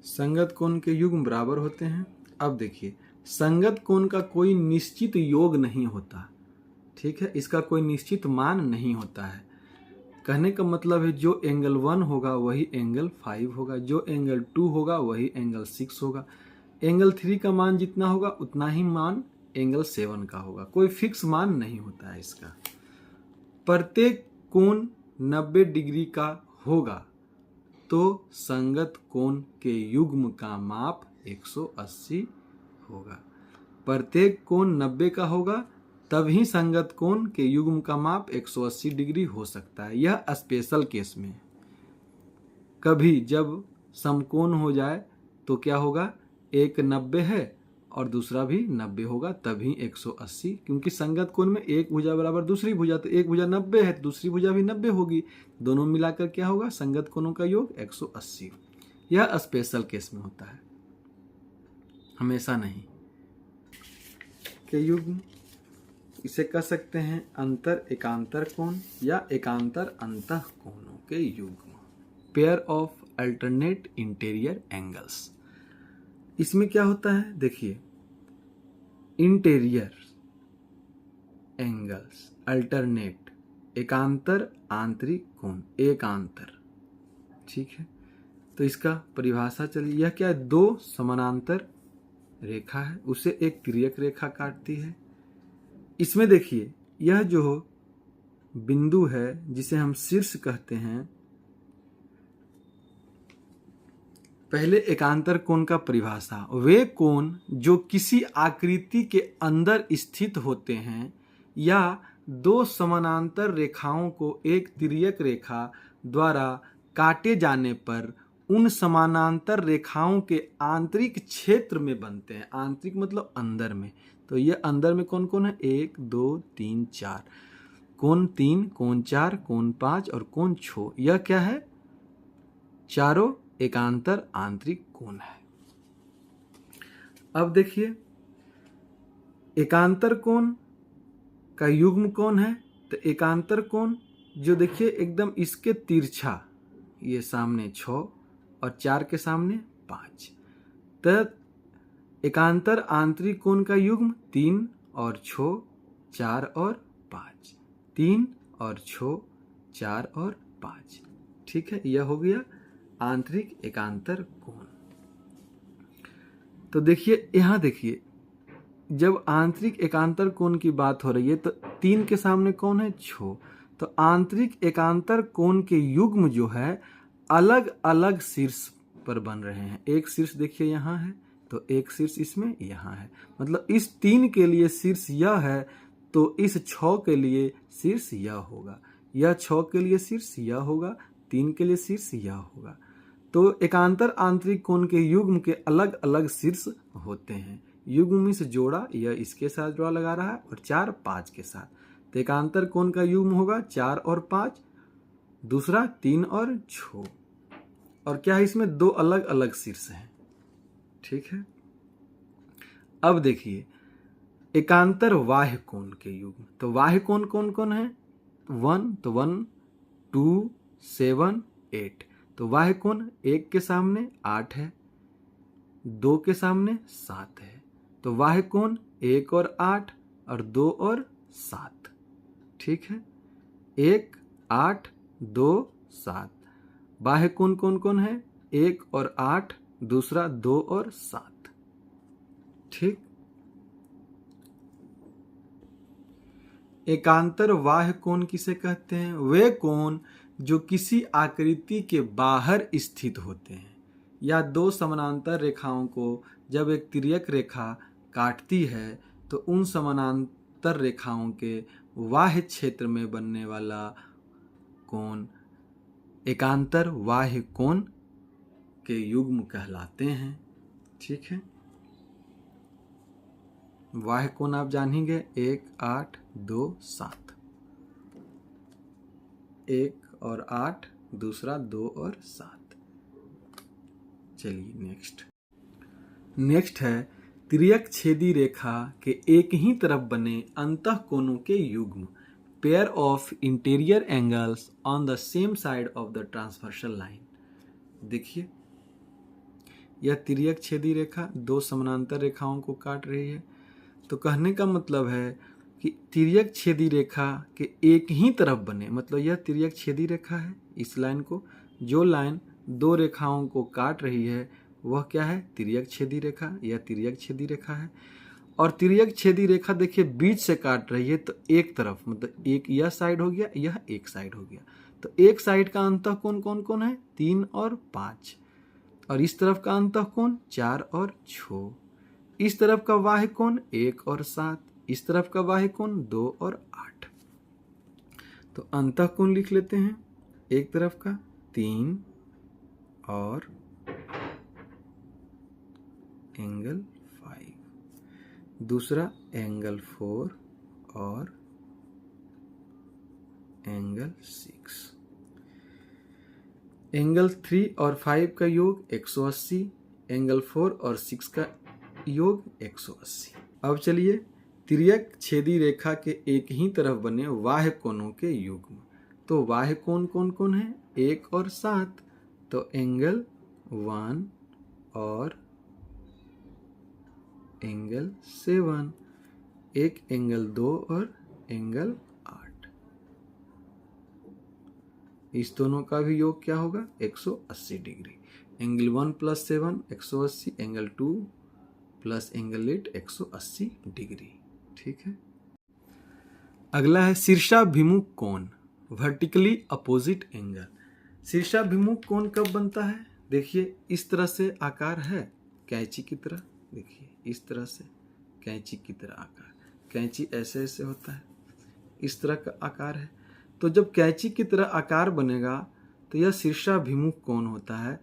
संगत कोण के युग्म बराबर होते हैं। अब देखिए, संगत कोण का कोई निश्चित योग नहीं होता। ठीक है, इसका कोई निश्चित मान नहीं होता है। कहने का मतलब है जो एंगल 1 होगा वही एंगल 5 होगा, जो एंगल 2 होगा वही एंगल 6 होगा, एंगल 3 का मान जितना होगा उतना ही मान एंगल 7 का होगा। कोई फिक्स मान नहीं होता है इसका। प्रत्येक कोण 90 डिग्री का होगा तो संगत कोण के युग्म का माप 180 होगा। प्रत्येक कोण 90 का होगा तभी संगत कोण के युग्म का माप 180 डिग्री हो सकता है। यह स्पेशल केस में। कभी जब समकोण हो जाए तो क्या होगा, एक 90 है और दूसरा भी 90 होगा तभी 180, क्योंकि संगत कोण में एक भुजा बराबर दूसरी भुजा, तो एक भुजा 90 है तो दूसरी भुजा भी 90 होगी, दोनों मिलाकर क्या होगा, संगत कोणों का योग 180। यह स्पेशल केस में होता है, हमेशा नहीं। के युग्म इसे कह सकते हैं अंतर एकांतर कोण या एकांतर अंतः कोणों के युग्म, pair of alternate interior angles. इसमें क्या होता है, देखिए, इंटीरियर एंगल्स अल्टरनेट, एकांतर आंतरिक कोण, एकांतर। ठीक है, तो इसका परिभाषा चलिए, यह क्या है, दो समानांतर रेखा है, उसे एक तिर्यक रेखा काटती है। इसमें देखिए, यह जो बिंदु है जिसे हम शीर्ष कहते हैं, पहले एकांतर कोण का परिभाषा, वे कोण जो किसी आकृति के अंदर स्थित होते हैं या दो समानांतर रेखाओं को एक तिर्यक रेखा द्वारा काटे जाने पर उन समानांतर रेखाओं के आंतरिक क्षेत्र में बनते हैं। आंतरिक मतलब अंदर में। तो ये अंदर में कौन कौन है, 1 2 3 4, कोण 3, कोण 4, कोण 5 और कोण 6। यह क्या है, चारों एकांतर आंतरिक कोण है। अब देखिए, एकांतर कोण का युग्म कौन है, तो एकांतर कोण जो देखिए एकदम इसके तिरछा, ये सामने 6 और 4 के सामने 5, तब एकांतर आंतरिक कोण का युग्म 3 और 6, 4 और 5, 3 और 6, 4 और 5। ठीक है, यह हो गया आंतरिक एकांतर कोण। तो देखिए, यहां देखिए, जब आंतरिक एकांतर कोण की बात हो रही है तो 3 के सामने कौन है, 6। तो आंतरिक एकांतर कोण के युग्म जो है अलग अलग शीर्ष पर बन रहे हैं। एक शीर्ष देखिए यहाँ है, तो एक शीर्ष इसमें यहाँ है, मतलब इस 3 के लिए शीर्ष यह है तो इस 6 के लिए शीर्ष यह होगा, यह 6 के लिए शीर्ष यह होगा, 3 के लिए शीर्ष यह होगा। तो एकांतर आंतरिक कोण के युग्म के अलग अलग शीर्ष होते हैं। युग्म में से जोड़ा, यह इसके साथ जोड़ा लगा रहा है और 4 5 के साथ, तो एकांतर कोण का युग्म होगा 4 और 5, दूसरा 3 और 6, और क्या है, इसमें 2 अलग अलग शीर्ष हैं। ठीक है, अब देखिए एकांतर बाह्य कोण के युग्म। तो बाह्य कोण कौन कौन है, 1, तो 1 2 7 8। तो बाह्य कोण 1 के सामने 8 है, 2 के सामने 7 है, तो बाह्य कोण 1 और 8 और 2 और 7। ठीक है, 1 8 2 7। बाह्य कोण कौन कौन है, 1 और 8, दूसरा 2 और 7। ठीक, एकांतर बाह्य कोण किसे कहते हैं, वे कोण जो किसी आकृति के बाहर स्थित होते हैं या दो समानांतर रेखाओं को जब एक तिर्यक रेखा काटती है तो उन समानांतर रेखाओं के बाह्य क्षेत्र में बनने वाला कोण एकांतर बाह्य कोण के युग्म कहलाते हैं। ठीक है, बाह्य कोण आप जानेंगे, 1 8 2 7, 1 और 8, दूसरा 2 और 7। चलिए नेक्स्ट है तिर्यक छेदी रेखा के एक ही तरफ बने अंतःकोणों के युग्म, pair of interior angles on the same side of the transversal line. देखिए यह तिर्यक छेदी रेखा दो समानांतर रेखाओं को काट रही है। तो कहने का मतलब है कि तिर्यक छेदी रेखा के एक ही तरफ बने, मतलब यह तिर्यक छेदी रेखा है, इस लाइन को, जो लाइन दो रेखाओं को काट रही है वह क्या है, तिर्यक छेदी रेखा। यह तिर्यक छेदी रेखा है। और तिर्यक छेदी रेखा देखिए बीच से काट रही है, तो एक तरफ, मतलब एक यह साइड हो गया, यह एक साइड हो गया। तो एक साइड का अंतःकोण कौन कौन है, 3 और 5, और इस तरफ का अंतःकोण 4 और 6, इस तरफ का बाह्य कोण 1 और 7, इस तरफ का बाह्य कोण 2 और 8। तो अंतःकोण लिख लेते हैं, एक तरफ का 3 और एंगल 5, दूसरा एंगल 4 और एंगल 6। एंगल 3 और 5 का योग 180, एंगल 4 और 6 का योग 180। अब चलिए तिर्यक छेदी रेखा के एक ही तरफ बने बाह्य कोणों के युग्म। तो बाह्य कोण कौन कौन है, 1 और 7। तो एंगल 1 और एंगल 7, एक एंगल 2 और एंगल 8। इस दोनों का भी योग क्या होगा, 180 degree. Angle 1 plus 7 180, angle 2 plus angle 8 180 degree. ठीक है। अगला है शीर्षाभिमुख कोण, वर्टिकली अपोजिट एंगल। शीर्षाभिमुख कोण कब बनता है, देखिए इस तरह से आकार है कैंची की तरह, देखिए इस तरह से कैंची की तरह आकार, कैंची ऐसे ऐसे होता है, इस तरह का आकार है। तो जब कैंची की तरह आकार बनेगा तो यह शीर्षाभिमुख कोण होता है।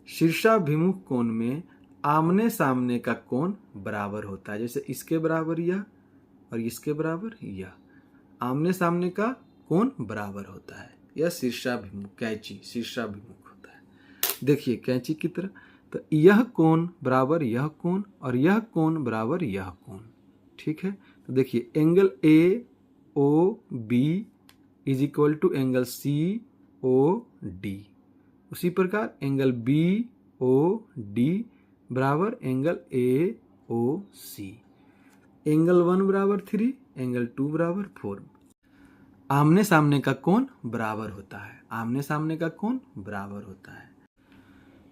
शीर्षाभिमुख कोण में आमने सामने का कोण बराबर होता है, जैसे इसके बराबर यह और इसके बराबर यह, आमने सामने का कोण बराबर होता है। यह शीर्षाभिमुख, कैंची शीर्षाभिमुख होता है। देखिए कैंची की तरह, तो यह कोण बराबर यह कोण और यह कोण बराबर यह कोण। ठीक है। तो देखिए angle A O B is equal to angle C O D, उसी प्रकार एंगल बी ओ डी बराबर angle A O C, angle 1 बराबर 3, एंगल 2 बराबर 4। आमने सामने का कोण बराबर होता है, आमने सामने का कोण बराबर होता है।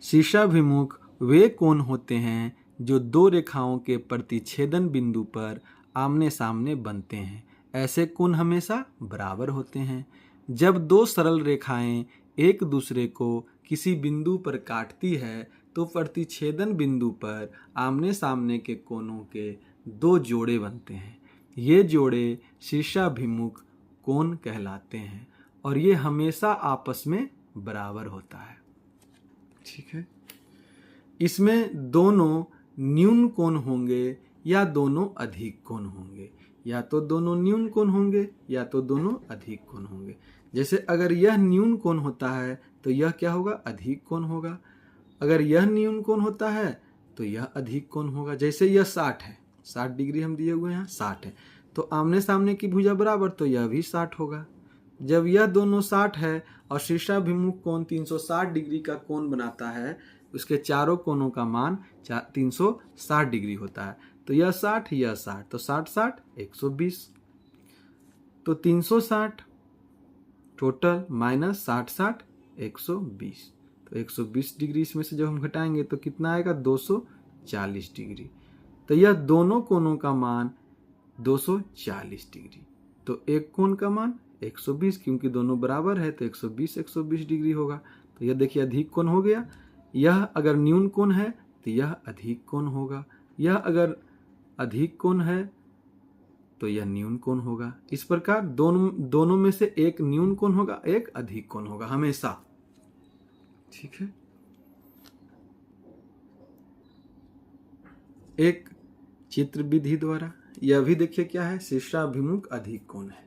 शीर्षाभिमुख वे कोण होते हैं जो दो रेखाओं के प्रतिच्छेदन बिंदु पर आमने सामने बनते हैं। ऐसे कोण हमेशा बराबर होते हैं। जब दो सरल रेखाएं एक दूसरे को किसी बिंदु पर काटती है तो प्रतिच्छेदन बिंदु पर आमने सामने के कोणों के दो जोड़े बनते हैं। ये जोड़े शीर्षाभिमुख कोण कहलाते हैं और ये हमेशा आपस में बराबर होता है। ठीक है। इसमें दोनों न्यून कोण होंगे या दोनों अधिक कोण होंगे, या तो दोनों न्यून कोण होंगे या तो दोनों अधिक कोण होंगे। जैसे अगर यह न्यून कोण होता है तो यह क्या होगा, अधिक कोण होगा। अगर यह न्यून कोण होता है तो यह अधिक कोण होगा। जैसे यह 60 है, 60 डिग्री हम दिए हुए हैं, 60 है, तो आमने सामने की भुजा बराबर, तो यह भी 60 होगा। जब यह दोनों 60 है और शीर्षाभिमुख कोण 360 डिग्री का कोण बनाता है, उसके चारों कोणों का मान 360 डिग्री होता है। तो यह 60 यह 60, तो 60 60 120, तो 360 टोटल माइनस 60 60 120, तो 120 डिग्री इसमें से जब हम घटाएंगे तो कितना आएगा, 240 डिग्री। तो यह दोनों कोणों का मान 240 डिग्री। तो एक कोण का मान 120, क्योंकि दोनों बराबर है तो 120 डिग्री होगा। तो यह देखिए अधिक कोण हो गया। यह अगर न्यून कोण है तो यह अधिक कोण होगा, यह अगर अधिक कोण है तो यह न्यून कोण होगा। इस प्रकार दोनों में से एक न्यून कोण होगा, एक अधिक कोण होगा हमेशा। ठीक है। एक चित्र विधि द्वारा यह भी देखिए क्या है, शीर्षाभिमुख अधिक कोण है।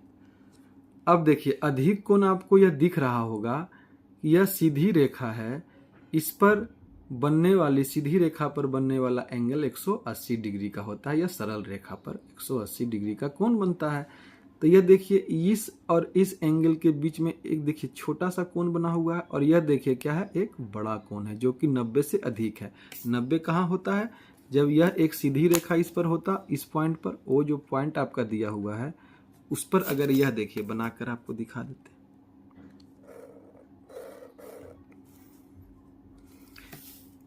अब देखिए अधिक कोण आपको यह दिख रहा होगा कि यह सीधी रेखा है, इस पर बनने वाली सीधी रेखा पर बनने वाला एंगल 180 डिग्री का होता है, या सरल रेखा पर 180 डिग्री का कोण बनता है। तो यह देखिए इस और इस एंगल के बीच में एक देखिए छोटा सा कोण बना हुआ है, और यह देखिए क्या है, एक बड़ा कोण है जो कि 90 से अधिक है। 90 कहाँ होता है, जब यह एक सीधी रेखा इस पर होता, इस पॉइंट पर, वो जो पॉइंट आपका दिया हुआ है उस पर अगर यह देखिए बनाकर आपको दिखा देते हैं,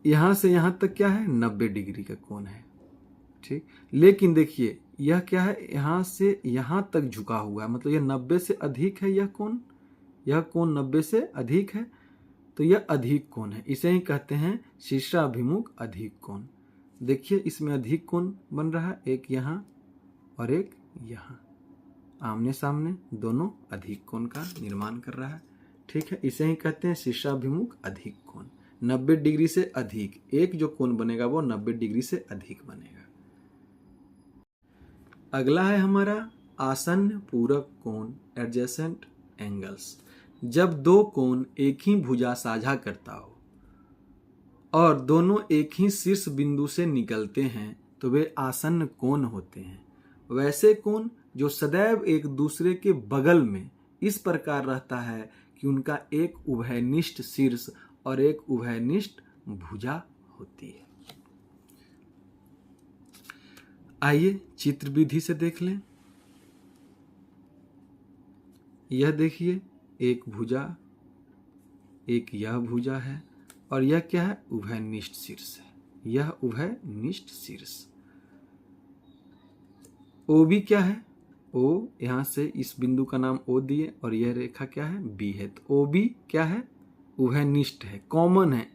यहां से यहां तक क्या है, 90 डिग्री का कोण है, ठीक। लेकिन देखिए यह क्या है, यहां से यहां तक झुका हुआ है, मतलब यह 90 से अधिक है, यह कोण 90 से अधिक है, तो यह अधिक कोण है, इसे ही कहते हैं शीर्षाभिमुख अधिक कोण। देखिए इसमें अधिक कोण बन रहा है, एक यहां और एक यहां, आमने सामने दोनों अधिक कोण का निर्माण कर रहा है, ठीक है। इसे ही कहते हैं शीर्षाभिमुख अधिक कोण। 90 डिग्री से अधिक, एक जो कोण बनेगा वो 90 डिग्री से अधिक बनेगा। अगला है हमारा आसन्न पूरक कोण, एडजेसेंट एंगल्स। जब दो कोण एक ही भुजा साझा करता हो और दोनों एक ही शीर्ष बिंदु से निकलते हैं तो वे आसन्न कोण होते हैं। वैसे कोण जो सदैव एक दूसरे के बगल में इस प्रकार रहता है कि उनका एक उभयनिष्ठ शीर्ष और एक उभयनिष्ठ भुजा होती है। आइए चित्र विधि से देख लें। यह देखिए एक भुजा, एक यह भुजा है, और यह क्या है, उभयनिष्ठ शीर्ष है, यह उभयनिष्ठ शीर्ष। ओ भी क्या है, ओ यहां से इस बिंदु का नाम ओ दिए, और यह रेखा क्या है, बी है, तो ओ भी क्या है, उभयनिष्ठ है, कॉमन है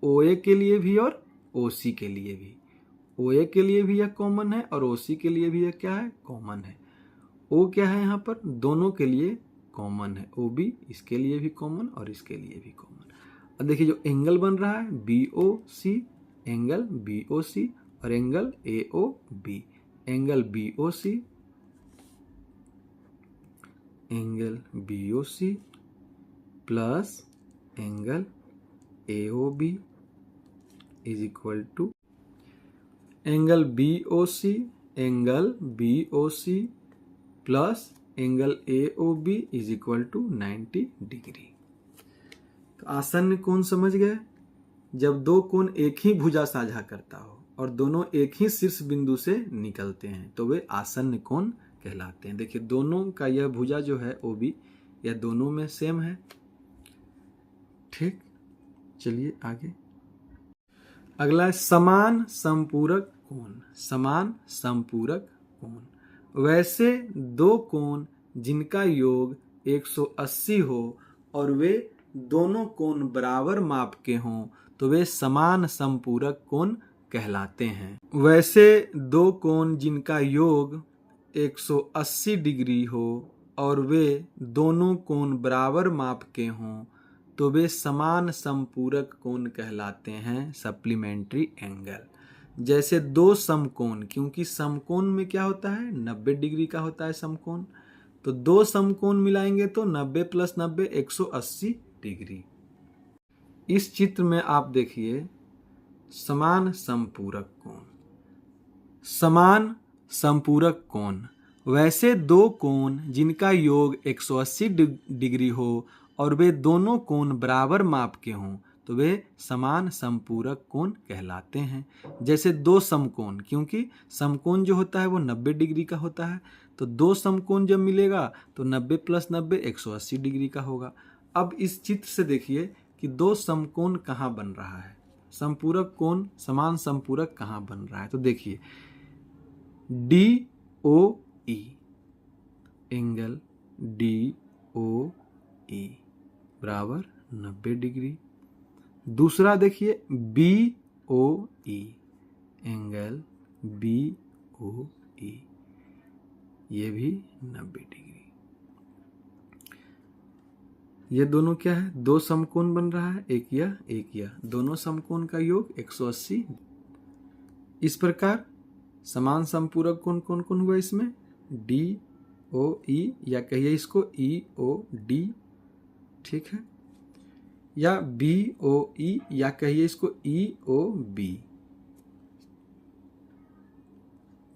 ओ ए के लिए भी और ओ सी के लिए भी। ओ ए के लिए भी यह कॉमन है और ओ सी के लिए भी यह क्या है, कॉमन है। ओ क्या है यहाँ पर, दोनों के लिए कॉमन है, ओ बी इसके लिए भी कॉमन और इसके लिए भी कॉमन। अब देखिए जो एंगल बन रहा है B O C, angle B O C, और angle A O B, angle B O C, angle B O C plus angle A O B is equal to angle B O C, angle B O C plus angle A O B is equal to 90 degree. तो आसन्न कोण समझ गए, जब दो कोण एक ही भुजा साझा करता हो और दोनों एक ही शीर्ष बिंदु से निकलते हैं तो वे आसन्न कोण कहलाते हैं। देखिए दोनों का यह भुजा जो है ओ बी, यह दोनों में सेम है, ठीक। चलिए आगे। अगला है समान संपूरक कोण। समान संपूरक कोण, वैसे दो कोण जिनका योग 180 हो और वे दोनों कोण बराबर माप के हों तो वे समान संपूरक कोण कहलाते हैं। वैसे दो कोण जिनका योग 180 डिग्री हो और वे दोनों कोण बराबर माप के हों तो वे समान संपूरक कोण कहलाते हैं, सप्लीमेंट्री एंगल। जैसे दो समकोण, क्योंकि समकोण में क्या होता है, 90 डिग्री का होता है समकोण, तो दो समकोण मिलाएंगे तो 90 प्लस 90 180 डिग्री। इस चित्र में आप देखिए समान संपूरक कोण। समान संपूरक कोण, वैसे दो कोण जिनका योग 180 डिग्री हो और वे दोनों कोण बराबर माप के हों तो वे समान संपूरक कोण कहलाते हैं। जैसे दो समकोण, क्योंकि समकोण जो होता है वो 90 डिग्री का होता है, तो दो समकोण जब मिलेगा तो 90 प्लस 90 180 डिग्री का होगा। अब इस चित्र से देखिए कि दो समकोण कहाँ बन रहा है, संपूरक कोण समान संपूरक कहाँ बन रहा है। तो देखिए D O E, angle D O ई बराबर 90 डिग्री। दूसरा देखिए B O E, angle B ओ ई, ये भी 90 डिग्री। ये दोनों क्या है, दो समकोण बन रहा है, एक यह, दोनों समकोण का योग 180। इस प्रकार समान संपूरक कोण कौन कौन हुआ इसमें, डी ओ ई, या कहिए इसको ई ओ डी, ठीक है। या बी ओ ई, या कहिए इसको ई ओ बी,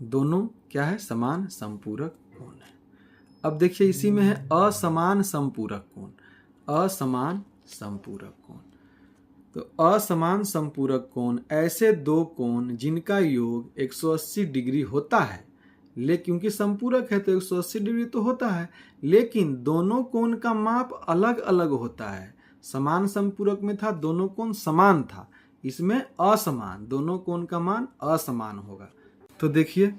दोनों क्या है, समान समपूरक कोण है। अब देखिए इसी में है असमान समपूरक कोण, असमान समपूरक कोण। तो असमान समपूरक कोण ऐसे दो कोण जिनका योग 180 डिग्री होता है, लेकिन क्योंकि संपूरक है तो 180 डिग्री तो होता है, लेकिन दोनों कोण का माप अलग अलग होता है। समान संपूरक में था दोनों कोण समान था, इसमें असमान, दोनों कोण का मान असमान होगा। तो देखिए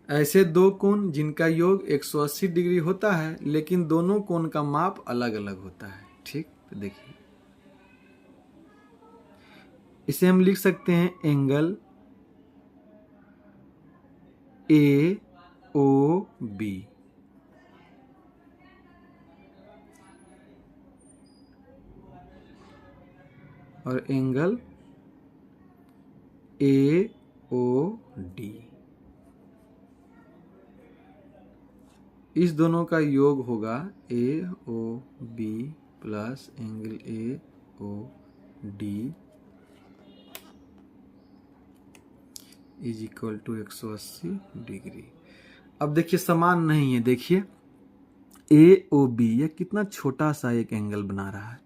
ऐसे दो कोण जिनका योग 180 डिग्री होता है, लेकिन दोनों कोण का माप अलग अलग होता है। ठीक, तो देखिए इसे हम लिख सकते हैं एंगल ए ओ बी, और एंगल ए ओ डी। इस दोनों का योग होगा A O B plus angle A O D is equal to 180 degree. अब देखिए समान नहीं है, देखिए ए ओ बी यह कितना छोटा सा एक एंगल बना रहा है,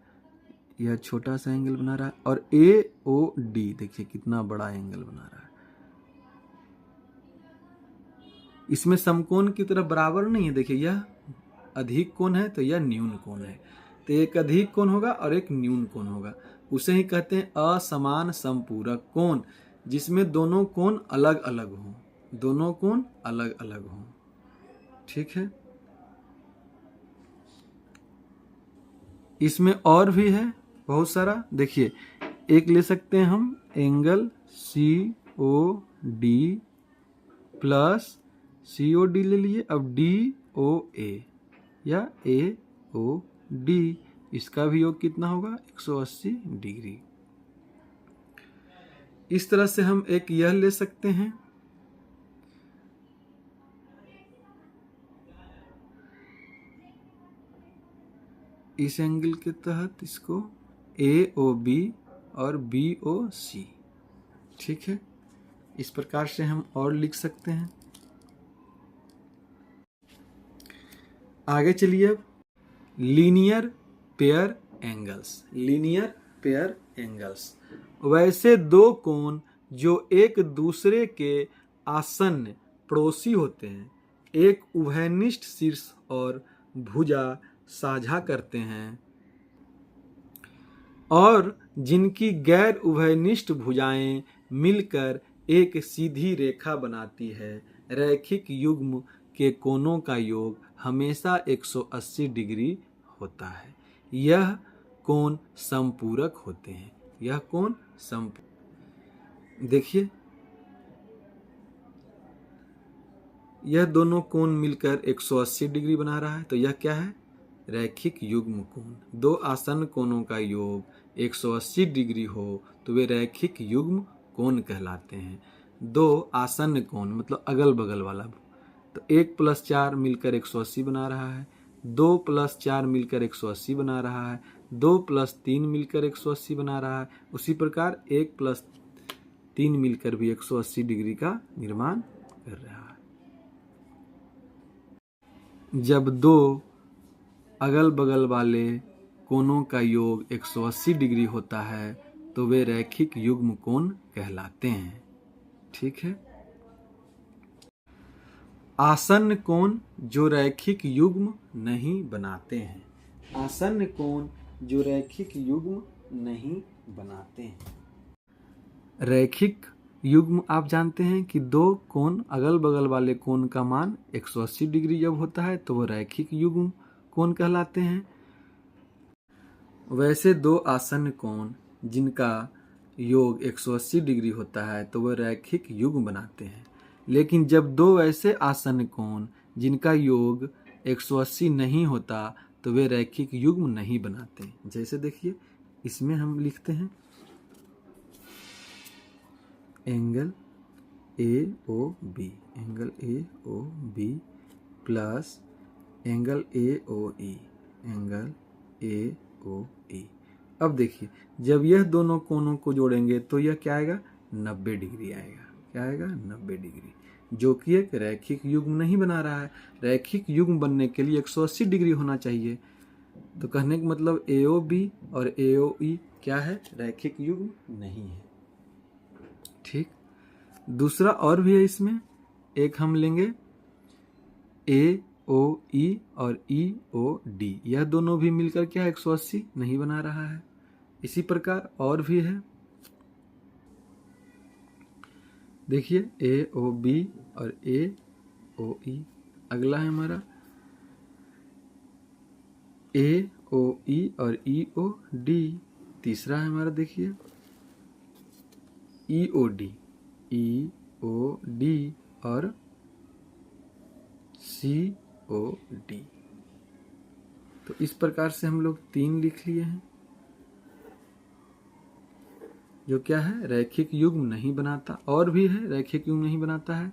यह छोटा सा एंगल बना रहा है, और ए ओ डी देखिए कितना बड़ा एंगल बना रहा है। इसमें समकोण की तरफ बराबर नहीं है, देखिए यह अधिक कोण है तो यह न्यून कोण है, तो एक अधिक कोण होगा और एक न्यून कोण होगा, उसे ही कहते हैं असमान समपूरक कोण, जिसमें दोनों कोण अलग अलग हों, दोनों कोण अलग अलग हों। ठीक है, इसमें और भी है बहुत सारा, देखिए एक ले सकते हैं हम angle C O D plus C O D ले लिए, अब डी ओ ए या ए ओ डी, इसका भी योग कितना होगा 180 डिग्री। इस तरह से हम एक यह ले सकते हैं, इस एंगल के तहत इसको ए ओ बी और बी ओ सी। ठीक है, इस प्रकार से हम और लिख सकते हैं। आगे चलिए अब linear pair angles, linear pair angles वैसे दो कोण जो एक दूसरे के आसन्न पड़ोसी होते हैं, एक उभयनिष्ठ शीर्ष और भुजा साझा करते हैं, और जिनकी गैर उभयनिष्ठ भुजाएं मिलकर एक सीधी रेखा बनाती है। रैखिक युग्म के कोणों का योग हमेशा 180 डिग्री होता है। यह कोण समपूरक होते हैं, यह कोण देखिए यह दोनों कोण मिलकर 180 डिग्री बना रहा है, तो यह क्या है, रैखिक युग्म कोण। दो आसन्न कोणों का योग 180 डिग्री हो तो वे रैखिक युग्म कोण कहलाते हैं। दो आसन्न कोण मतलब अगल बगल वाला, तो 1 + 4 मिलकर 180 बना रहा है, 2 + 4 मिलकर 180 बना रहा है, 2 + 3 मिलकर 180 बना रहा है। उसी प्रकार 1 + 3 मिलकर भी 180 डिग्री का निर्माण कर रहा है। जब दो अगल बगल वाले कोणों का योग 180 डिग्री होता है तो वे रैखिक युग्म कोण कहलाते हैं। ठीक है, आसन्न कोण जो रैखिक युग्म नहीं बनाते हैं, आसन्न कोण जो रैखिक युग्म नहीं बनाते हैं। रैखिक युग्म आप जानते हैं कि दो कोण अगल बगल वाले कोण का मान 180 डिग्री जब होता है तो वो रैखिक युग्म कोण कहलाते हैं। वैसे दो आसन्न कोण जिनका योग 180 डिग्री होता है तो वह रैखिक युग्म बनाते हैं। लेकिन जब दो ऐसे आसन्न कोण जिनका योग 180 नहीं होता तो वे रैखिक युग्म नहीं बनाते। जैसे देखिए इसमें हम लिखते हैं angle A O B, angle A O B plus angle A O E, angle A O E. अब देखिए जब यह दोनों कोनों को जोड़ेंगे तो यह क्या आएगा, 90 डिग्री आएगा। क्या आएगा, 90 डिग्री, जो कि एक रैखिक युग्म नहीं बना रहा है। रैखिक युग्म बनने के लिए 180 डिग्री होना चाहिए। तो कहने का मतलब AOB और AOE क्या है, रैखिक युग्म नहीं है। ठीक, दूसरा और भी है इसमें, एक हम लेंगे AOE और EOD, यह दोनों भी मिलकर क्या 180 नहीं बना रहा है। इसी प्रकार और भी है, देखिए AOB और AOE। अगला है हमारा AOE और EOD। तीसरा है हमारा देखिए EOD और COD। तो इस प्रकार से हम लोग 3 लिख लिए हैं, जो क्या है, रैखिक युग्म नहीं बनाता। और भी है रैखिक युग्म नहीं बनाता है,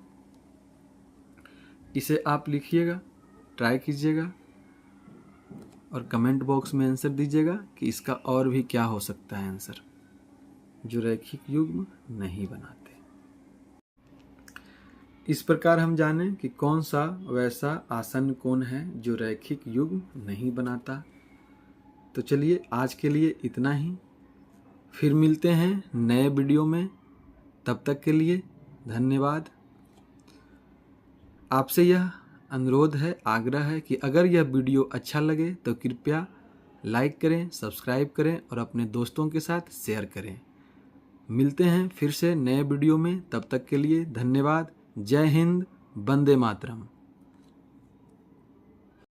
इसे आप लिखिएगा, ट्राई कीजिएगा और कमेंट बॉक्स में आंसर दीजिएगा कि इसका और भी क्या हो सकता है आंसर, जो रैखिक युग्म नहीं बनाते। इस प्रकार हम जाने कि कौन सा वैसा आसन्न कोण है जो रैखिक युग्म नहीं बनाता। तो चलिए आज के लिए इतना ही, फिर मिलते हैं नए वीडियो में। तब तक के लिए धन्यवाद। आपसे यह अनुरोध है, आग्रह है कि अगर यह वीडियो अच्छा लगे तो कृपया लाइक करें, सब्सक्राइब करें और अपने दोस्तों के साथ शेयर करें। मिलते हैं फिर से नए वीडियो में, तब तक के लिए धन्यवाद। जय हिंद, वंदे मातरम।